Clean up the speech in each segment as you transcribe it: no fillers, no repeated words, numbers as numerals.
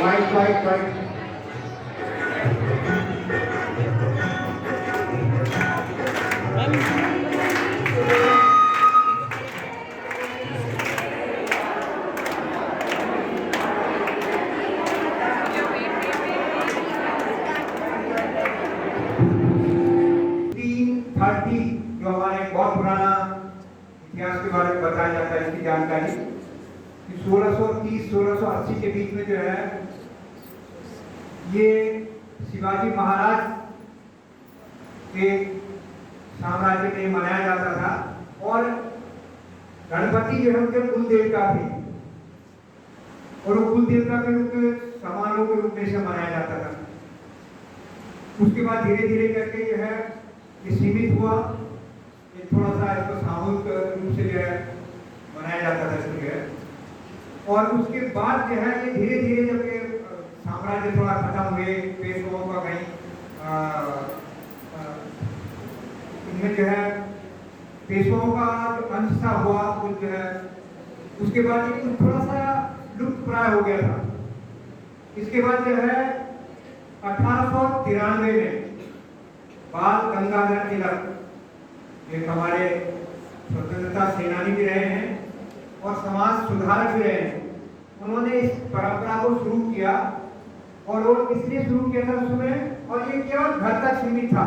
White white white. Thirty जो हमारे बहुत पुराना इतिहास के बारे में बताया जाता है, इसकी जानकारी कि 1630-1680 के बीच में जो है ये शिवाजी महाराज के साम्राज्य में मनाया जाता था और गणपति जो है उनके कुल देवता थे और वो कुल देवता के रूप में समारोह के रूप में से मनाया जाता था। उसके बाद धीरे धीरे करके जो है ये सीमित हुआ, ये थोड़ा सा इसको सामूहिक रूप से जो है मनाया जाता था इसको जो है। और उसके बाद जो है ये धीरे धीरे जब ये साम्राज्य थोड़ा खत्म हुए, पेशवाओं का कहीं इनमें जो है पेशवाओं का जो अंश सा हुआ कुछ जो है, उसके बाद ये कुछ थोड़ा सा लुप्त प्राय हो गया था। इसके बाद जो है 1893 में बाल गंगाधर तिलक एक हमारे स्वतंत्रता सेनानी भी रहे हैं और समाज सुधारक भी रहे हैं, उन्होंने इस परंपरा को शुरू किया और वो इसलिए शुरू किया था उस समय, और ये केवल घर तक सीमित था।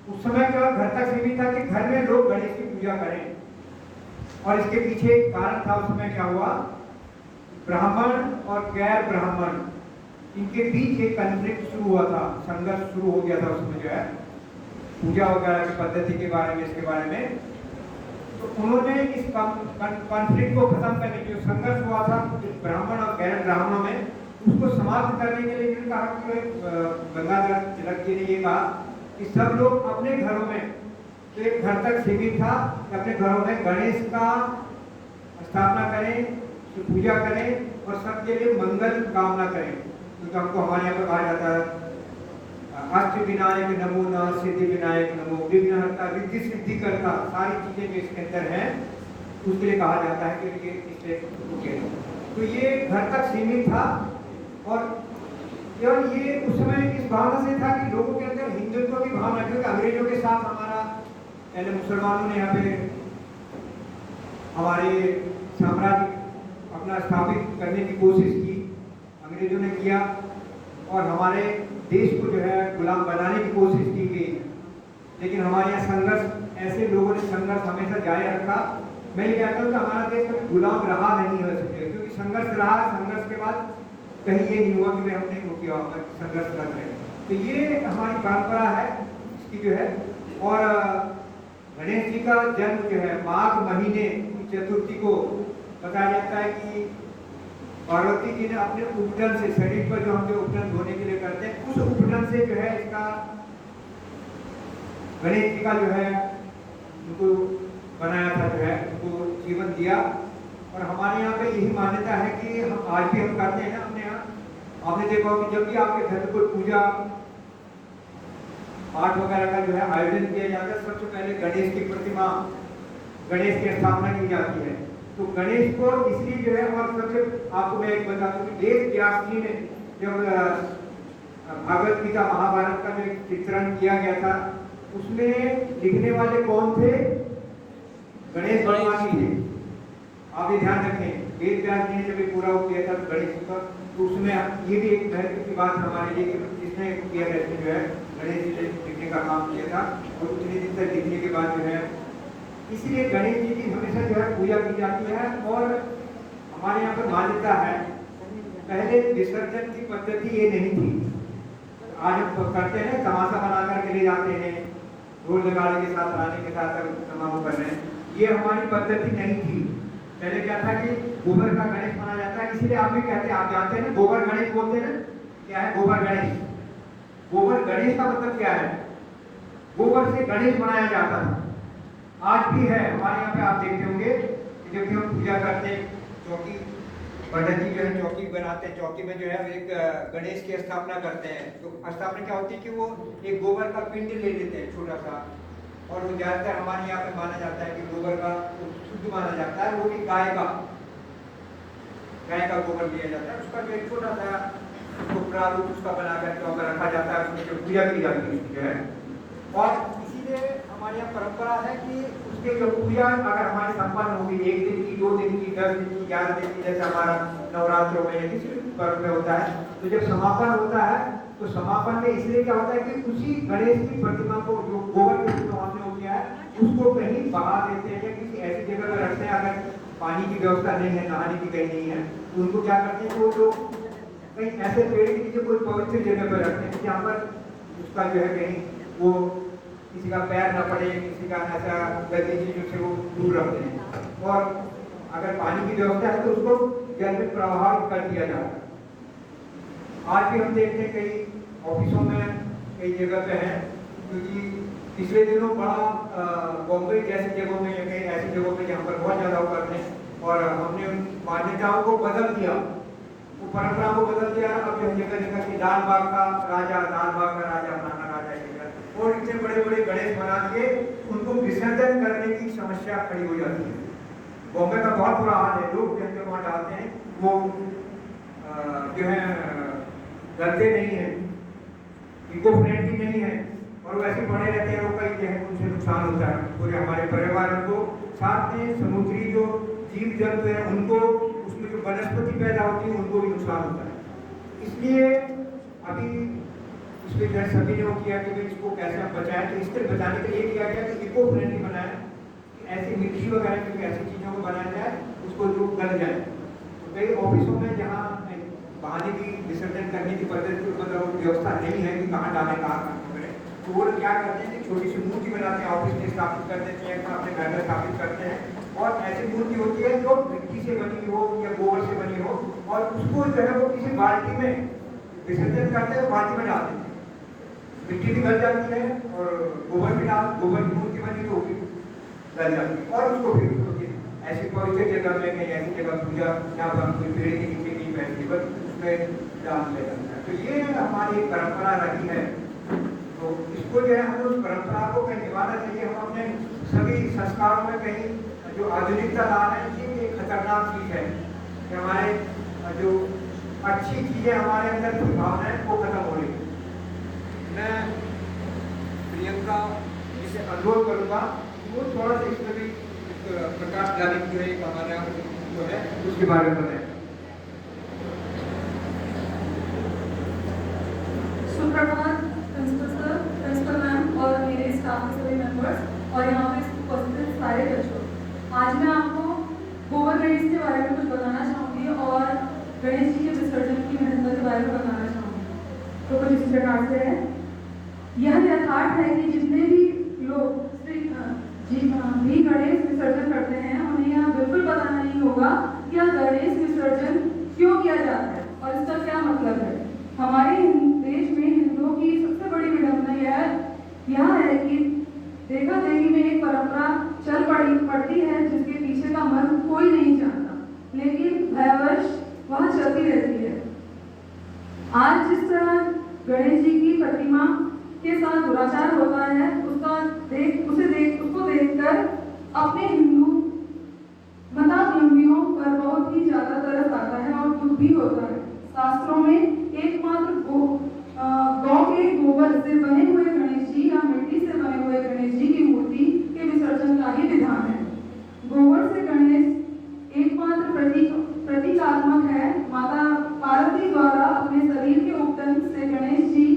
उस समय केवल घर तक सीमित था कि घर में लोग गणेश की पूजा करें। और इसके पीछे एक कारण था, उस समय क्या हुआ, ब्राह्मण और गैर ब्राह्मण इनके बीच एक कॉन्फ्लिक्ट शुरू हुआ था, संघर्ष शुरू हो गया था उसमें जो है पूजा वगैरह की पद्धति के बारे में, इसके बारे में। तो उन्होंने इस कॉन्फ्लिक्ट को खत्म करने के लिए, संघर्ष हुआ था ब्राह्मण और गैर ब्राह्मणों में, उसको समाप्त करने के लिए इन्होंने कहा कि गंगाधर तिलक जी ने ये कहा कि सब लोग अपने घरों में, तो एक घर तक सीमित था, अपने घरों में गणेश का स्थापना करें, पूजा करें और सबके लिए मंगल कामना करें। क्योंकि हमको हमारे यहाँ पर कहा जाता है अष्ट विनायक नमो नमः, सिद्धि विनायक नमो, विघ्नहर्ता, रिद्धि सिद्धि करता, सारी चीजें जो इसके अंदर हैं उसके लिए कहा जाता है कि ये इसलिए। तो ये घर तक सीमित था और केवल ये उस समय इस भावना से था कि लोगों के अंदर हिंदुत्व की भावना, क्योंकि अंग्रेजों के साथ हमारा पहले मुसलमानों ने यहाँ पे हमारे साम्राज्य अपना स्थापित करने की कोशिश की, अंग्रेजों ने किया और हमारे देश को जो है गुलाम बनाने की कोशिश की गई। लेकिन हमारे यहाँ संघर्ष, ऐसे लोगों ने संघर्ष हमेशा जारी रखा। मैं ये कहता हूँ कि हमारा देश कभी गुलाम रहा नहीं हो सके, क्योंकि संघर्ष रहा, संघर्ष के बाद कहीं ये नहीं हुआ कि हम नहीं हो गया संघर्ष कर रहे। तो ये हमारी परंपरा है इसकी जो है। और गणेश जी का जन्म जो है माघ महीने की चतुर्थी को बताया जाता है कि पार्वती जी ने अपने उपटन से, शरीर पर जो हम जो उपटन धोने के लिए करते हैं, उस उपटन से जो है इसका गणेश जी का जो है उनको बनाया था, जो है उनको जीवन दिया। और हमारे यहाँ पे यही मान्यता है कि हम आज भी हम करते हैं ना अपने यहाँ। आपने देखा हो कि जब भी आपके घर में कोई पूजा पाठ वगैरह का जो है आयोजन किया जाता है, सबसे पहले गणेश की प्रतिमा, गणेश की स्थापना की जाती है। तो गणेश को इसलिए जो है, और सबसे आपको मैं एक बता दूं कि वेद व्यास जी ने जब भागवत गीता महाभारत का जो चित्रण किया गया था, उसमें लिखने वाले कौन थे, गणेश भगवान जी थे। आप ये ध्यान रखें, वेद व्यास जी ने जब ये पूरा किया था गणेश जी का, तो उसमें ये भी एक महत्व की बात हमारे लिए कि जिसने किया था, जो है गणेश जी ने लिखने का काम किया था। और उतने दिन तक लिखने के बाद जो है, इसलिए गणेश जी की हमेशा जो है पूजा की जाती है। और हमारे यहाँ पर मान्यता है, पहले विसर्जन की पद्धति ये नहीं थी। आज हम करते हैं, तमाशा बना कर ले जाते हैं, ढोल नगाड़े के साथ, रानी के साथ समारोह कर रहे हैं, ये हमारी पद्धति नहीं थी। पहले क्या था कि गोबर का गणेश बनाया जाता है, इसीलिए आप भी कहते हैं, आप जानते हैं ना, गोबर गणेश बोलते हैं ना। क्या है गोबर गणेश? गोबर गणेश का मतलब क्या है? गोबर से गणेश बनाया जाता था। आज भी है हमारे यहाँ पे, आप देखते होंगे कि जब भी हम पूजा करते हैं, चौकी पंडित जी जो है चौकी बनाते हैं, चौकी में जो है एक गणेश की स्थापना करते हैं। तो स्थापना क्या होती है कि वो एक गोबर का पिंड ले लेते हैं छोटा सा, और वो ज्यादातर हमारे यहाँ पे माना जाता है कि गोबर का शुद्ध माना जाता है, वो भी गाय गाय का गोबर दिया जाता है, उसका जो एक छोटा सा टुकड़ा रूप उसका बना करके वहाँ रखा जाता है, उसमें जो पूजा की जाती है उसकी जो है। और इसीलिए हमारे यहाँ परंपरा है कि उसके जो पूजा अगर हमारी संपन्न होगी 1 दिन की, 2 दिन की, 10 दिन की, 11 दिन की, जैसे हमारा नवरात्रों में या किसी भी पर्व में होता है, तो जब समापन होता है तो समापन में इसलिए क्या होता है कि उसी गणेश की प्रतिमा को जो गोबर के रूप में हमने हो गया है उसको कहीं बहा देते हैं या किसी ऐसी जगह पर रखते हैं। अगर पानी की व्यवस्था नहीं है, नहाने की कहीं नहीं है, तो उनको क्या करते हैं, वो लोग कहीं ऐसे पेड़ के नीचे कोई पवित्र जगह पर रखते हैं जहाँ पर उसका जो है कहीं वो किसी का पैर न पड़े, किसी का ऐसा गंदी चीजों से वो दूर रखते हैं। और अगर पानी की व्यवस्था है तो उसको जल में प्रवाहित कर दिया जाता है। आज भी हम देखते हैं कई ऑफिसों में कई जगह पे है, क्योंकि पिछले दिनों बड़ा बॉम्बे जैसी जगहों में या कई ऐसी जगहों में जहाँ पर बहुत ज़्यादा वो करते हैं और हमने उन मान्यताओं को बदल दिया, वो परंपरा को बदल दिया। अब जो जगह जगह की लाल बाग का राजा फलाना राजा और इतने बड़े बड़े गणेश बना के उनको विसर्जन करने की समस्या खड़ी हो जाती है। बॉम्बे का बहुत बुरा हाल है, लोग जब वहाँ डालते हैं वो जो है गलते नहीं है, इको फ्रेंडली नहीं है और वैसे पड़े रहते हैं, वो कई जो है उनसे नुकसान होता है पूरे हमारे पर्यावरण को, साथ में समुद्री जो जीव जंतु है उनको, उसमें जो वनस्पति पैदा होती है उनको भी नुकसान होता है। इसलिए अभी इसमें जो सभी ने वो किया कि भाई इसको कैसे हम बचाएं, तो इससे बचाने के लिए किया गया कि इको फ्रेंडली बनाए, ऐसी मिट्टी वगैरह की ऐसी चीज़ों को बनाया जाए उसको जो गल जाए। तो कई ऑफिसों में जहाँ बहाने की विसर्जन करने की पद्धति मतलब व्यवस्था नहीं है कि कहाँ डालें कहाँ करें, तो वो क्या करते हैं कि छोटी सी मूर्ति बनाते हैं, ऑफिस में स्थापित कर देते हैं, अपने घर में स्थापित करते हैं और ऐसी मूर्ति होती है जो मिट्टी से बनी हो या गोबर से बनी हो और उसको जो है वो किसी बाल्टी में विसर्जन करते हैं, बाल्टी में डालते हैं, मिट्टी भी गल जाती है और गोबर की मूर्ति बनी तो भी गल जाती है और उसको फिर ऐसी पवित्र जगह में कहीं ऐसी जगह पूजा जहाँ पर कोई पेड़ के नीचे नहीं बैठती बस उसमें डाल दिया जाता है। तो ये हमारी एक परंपरा रही है, तो इसको जो है हमें उस परंपरा को कहीं निभाना चाहिए। हम अपने सभी संस्कारों में कहीं जो आधुनिकता ला रहे हैं ये एक खतरनाक चीज़ है कि हमारे जो अच्छी चीज़ें हमारे अंदर की भावनाएं वो खत्म हो रही है। मैं प्रियंका जिसे अनुरोध करूँगा वो थोड़ा सा इसमें भी प्रकाश डालने की एक हमारा जो है उसके बारे में बताएं। सुप्रभात प्रिंसिपल सर, प्रिंसिपल मैम और मेरे स्टाफ के सभी मेंबर्स और यहाँ पे उपस्थित सारे बच्चों। आज मैं आपको गोबर गणेश के बारे में कुछ बताना चाहूँगी और गणेश जी के विसर्जन की महत्ता के बारे में बताना चाहूँगी। तो कुछ इस प्रकार से है, यह यथार्थ है कि जितने भी लोग भी गणेश विसर्जन करते हैं उन्हें यह बिल्कुल पता नहीं होगा कि यह गणेश विसर्जन क्यों किया जाता है और इसका क्या मतलब है। हमारे देश में हिंदुओं की सबसे बड़ी विडंबना यह है कि देखा देखी में एक परंपरा चल पड़ती है जिसके पीछे का मर्म कोई नहीं जानता, लेकिन भयवश वह चलती रहती है। आज जिस तरह गणेश जी की प्रतिमा के साथ दुराचार होता है उसको देखकर अपने हिंदू मतावलंबियों पर बहुत ही ज्यादा तरस आता है और दुख भी होता है। शास्त्रों में एकमात्र गौ के गोबर से बने हुए गणेश जी या मिट्टी से बने हुए गणेश जी की मूर्ति के विसर्जन का ही विधान है। गोबर से गणेश एकमात्र प्रतीकात्मक है। माता पार्वती द्वारा अपने शरीर के उपटन से गणेश जी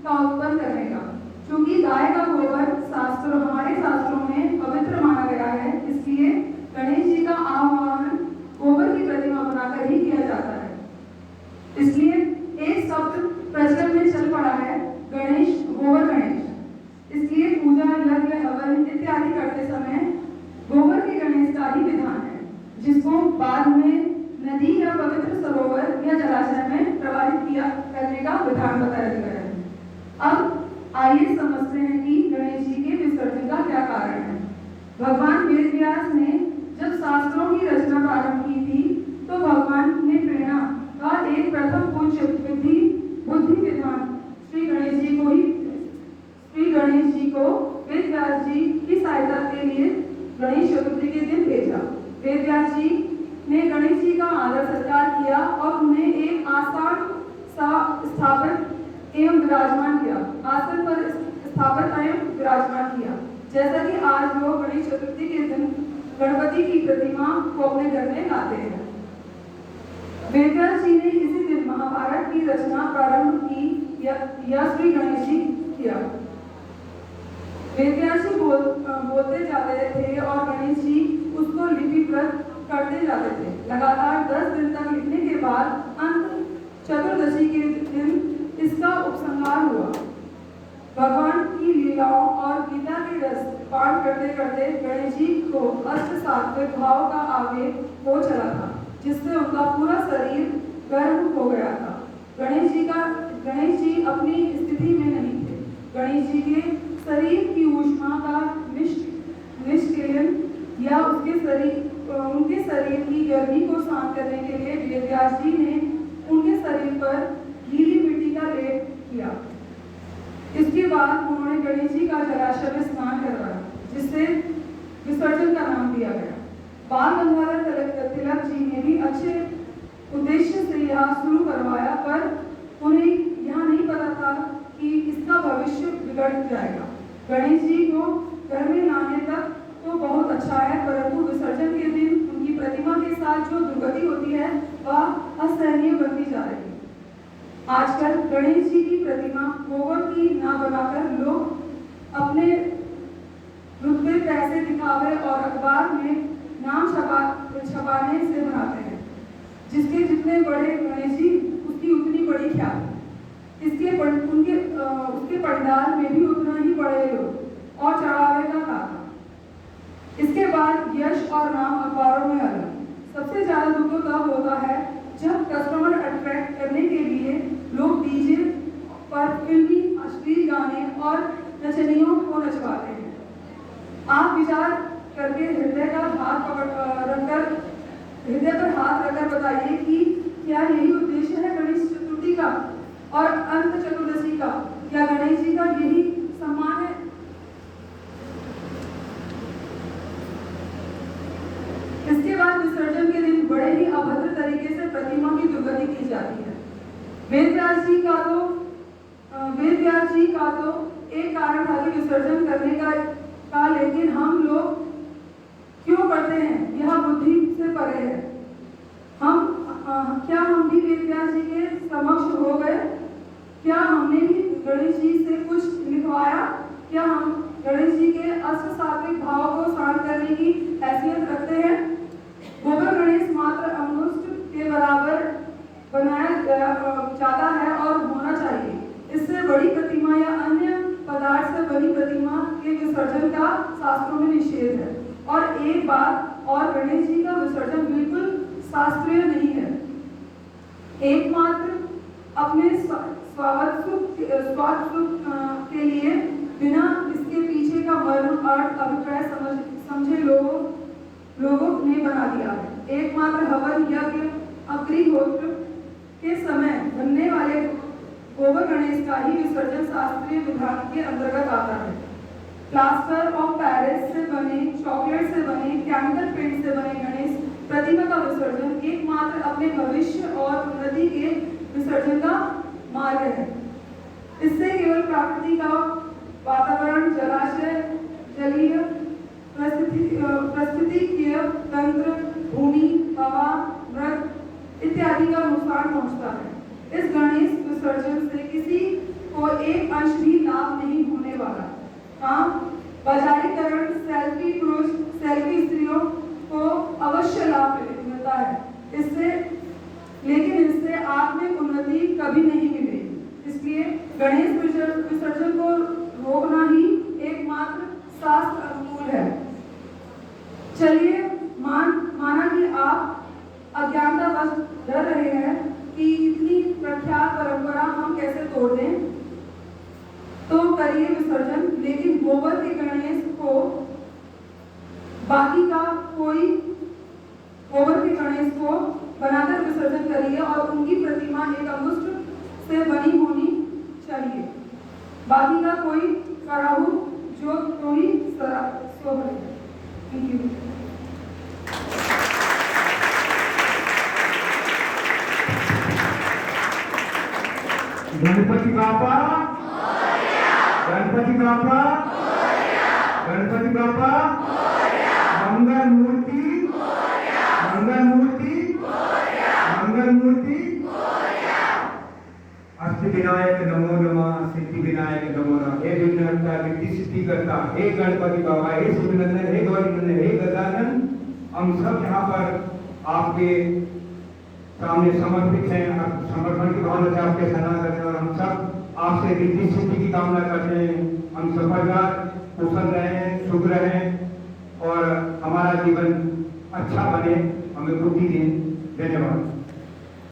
का उत्पन्न करने का, क्योंकि गाय का गोबर हमारे शास्त्रों में पवित्र माना गया है, इसलिए गणेश जी का आह्वान गोबर की प्रतिमा बनाकर ही किया जाता है। इसलिए एक शब्द प्रचलन में चल पड़ा है, गणेश गोबर गणेश। इसलिए पूजा यज्ञ हवन इत्यादि करते समय गोबर के गणेश का ही विधान है, जिसको बाद में नदी या पवित्र सरोवर या जलाशय में प्रवाहित करने का विधान बताया गया है। अब आइए समझते हैं कि गणेश जी के विसर्जन स्थापित एवं विराजमान किया, आसन पर स्थापित एवं विराजमान किया। जैसा कि आज लोग गणेश चतुर्थी के दिन गणपति की प्रतिमा को अपने घर में लाते हैं। वेदव्यास जी ने इसी दिन महाभारत की रचना प्रारंभ की या श्री गणेश जी किया। वेदव्यास जी बोलते जाते थे और गणेश जी उसको लिपिबद्ध करते जाते थे। लगातार 10 दिन तक लिखने के बाद अंत चतुर्दशी के दिन इसका उपसंहार हुआ। भगवान की लीलाओं और गीता के रस पान करते करते गणेश जी को अष्ट सात्विक भाव का आवेग हो चला था, जिससे उनका पूरा शरीर गर्म हो गया था। गणेश जी अपनी स्थिति में नहीं थे। गणेश जी के शरीर की ऊष्मा का निष्क्रियन या उनके शरीर की गर्मी को शांत करने के लिए वेदव्यास जी ने उनके शरीर पर गीली मिट्टी का लेप किया। इसके बाद उन्होंने गणेश जी का जलाशय में स्नान करवाया, जिससे विसर्जन का नाम दिया गया। बाल गंगाधर तिलक जी ने भी अच्छे उद्देश्य से यह शुरू करवाया, पर उन्हें यह नहीं पता था कि इसका भविष्य बिगड़ जाएगा। गणेश जी को घर में लाने तक तो बहुत अच्छा है, परंतु विसर्जन के दिन उनकी प्रतिमा के साथ जो दुर्गति होती है वह असहनीय बनती जा रही है। आजकल गणेश जी की प्रतिमा गोबर की ना बनाकर लोग अपने रुतबे, पैसे दिखावे और अखबार में नाम छपाने से बनाते हैं। जिसके जितने बड़े गणेश जी उसकी उतनी बड़ी ख्याति। उसके पंडाल में भी उतना ही बड़े लोग और चढ़ावे का काका। इसके बाद यश और नाम अखबारों में अलग। सबसे ज्यादा दुख तब होता है जब कस्टमर अट्रैक्ट करने के लिए लोग डीजे पर फिल्मी अश्लील गाने और नचनियों को नचवाते हैं। आप विचार करके हृदय पर हाथ रखकर बताइए कि क्या यही उद्देश्य है गणेश चतुर्थी का और अंत चतुर्दशी का? क्या गणेश जी का यही सम्मान है? इसके बाद विसर्जन के दिन बड़े ही अभद्र तरीके से प्रतिमा की दुर्गति की जाती है। वेदव्यास जी का तो एक कारण था कि विसर्जन करने का, लेकिन हम लोग क्यों करते हैं यह बुद्धि से परे है। क्या हम भी वेदव्यास जी के समक्ष हो गए? क्या हमने भी गणेश जी से कुछ लिखवाया? क्या हम गणेश जी के अष्ट सात्विक भाव को शांत करने की हैसियत रखते हैं? गोबर गणेश मात्र अंगुष्ठ के बराबर बनाया जाता है और होना चाहिए। इससे बड़ी प्रतिमा या अन्य पदार्थ से बनी प्रतिमा के विसर्जन का शास्त्रों में निषेध है। और एक बात और, गणेश जी का विसर्जन बिल्कुल शास्त्रीय नहीं है। एकमात्र अपने स्वार्थ के लिए बिना इसके पीछे का मर्म अर्थ अभिप्राय समझे लोगों ने बना दिया है। एकमात्र हवन यज्ञ अग्निहोत्र के समय बनने वाले गोबर गणेश का ही विसर्जन शास्त्रीय विधान के अंतर्गत आता है। प्लास्टर ऑफ पेरिस से बने, चॉकलेट से बने, कैमिकल पेंट से बने गणेश प्रतिमा का विसर्जन एकमात्र अपने भविष्य और उन्नति के विसर्जन का मार्ग है। इससे केवल प्रकृति का वातावरण, जलाशय, जलीय पारिस्थितिकीय तंत्र, भूमि, हवा, मृग इत्यादि का नुकसान पहुंचता है। इस गणेश विसर्जन से किसी को एक अंश भी लाभ नहीं होने वाला। हाँ, बाजारीकरण, सेल्फी पुरुष, सेल्फी स्त्रियों को अवश्य लाभ मिलता है लेकिन इससे आत्मिक उन्नति कभी नहीं मिलेगी। इसलिए गणेश विसर्जन को रोकना ही एकमात्र शास्त्र अनुकूल है। चलिए, माना कि आप अज्ञानतावश डर रहे हैं कि इतनी प्रख्यात परंपरा हम कैसे तोड़ दें, तो करिए विसर्जन, लेकिन गोबर के गणेश को गोबर के गणेश को बनाकर विसर्जन करिए और उनकी प्रतिमा एक अंगुष्ठ से बनी होनी चाहिए। बाकी का कोई कराहू जो कोई सो है। Thank you. गणपति बापा, गणपति बापा, गणपति बापा, मंगल मूर्ति, मंगल मूर्ति, मंगल मूर्ति। अष्ट विनायक नमो नमः, सिद्धि विनायक नमो नमः। हे विघ्नहर्ता, रिद्धि सिद्धि करता, हे गणपति बाबा, हे शिवनंदन, हे गौरीनंदन, हे गजानन, हम सब यहाँ पर आपके सामने समर्पित हैं। समर्पण की भावना से आपके सराहना करते हैं और हम सब आपसे रिद्धि सिद्धि की कामना करते हैं। हम सब परिवार कुशल रहें, शुभ रहें और हमारा जीवन अच्छा बने, हमें बुद्धि दें। धन्यवाद।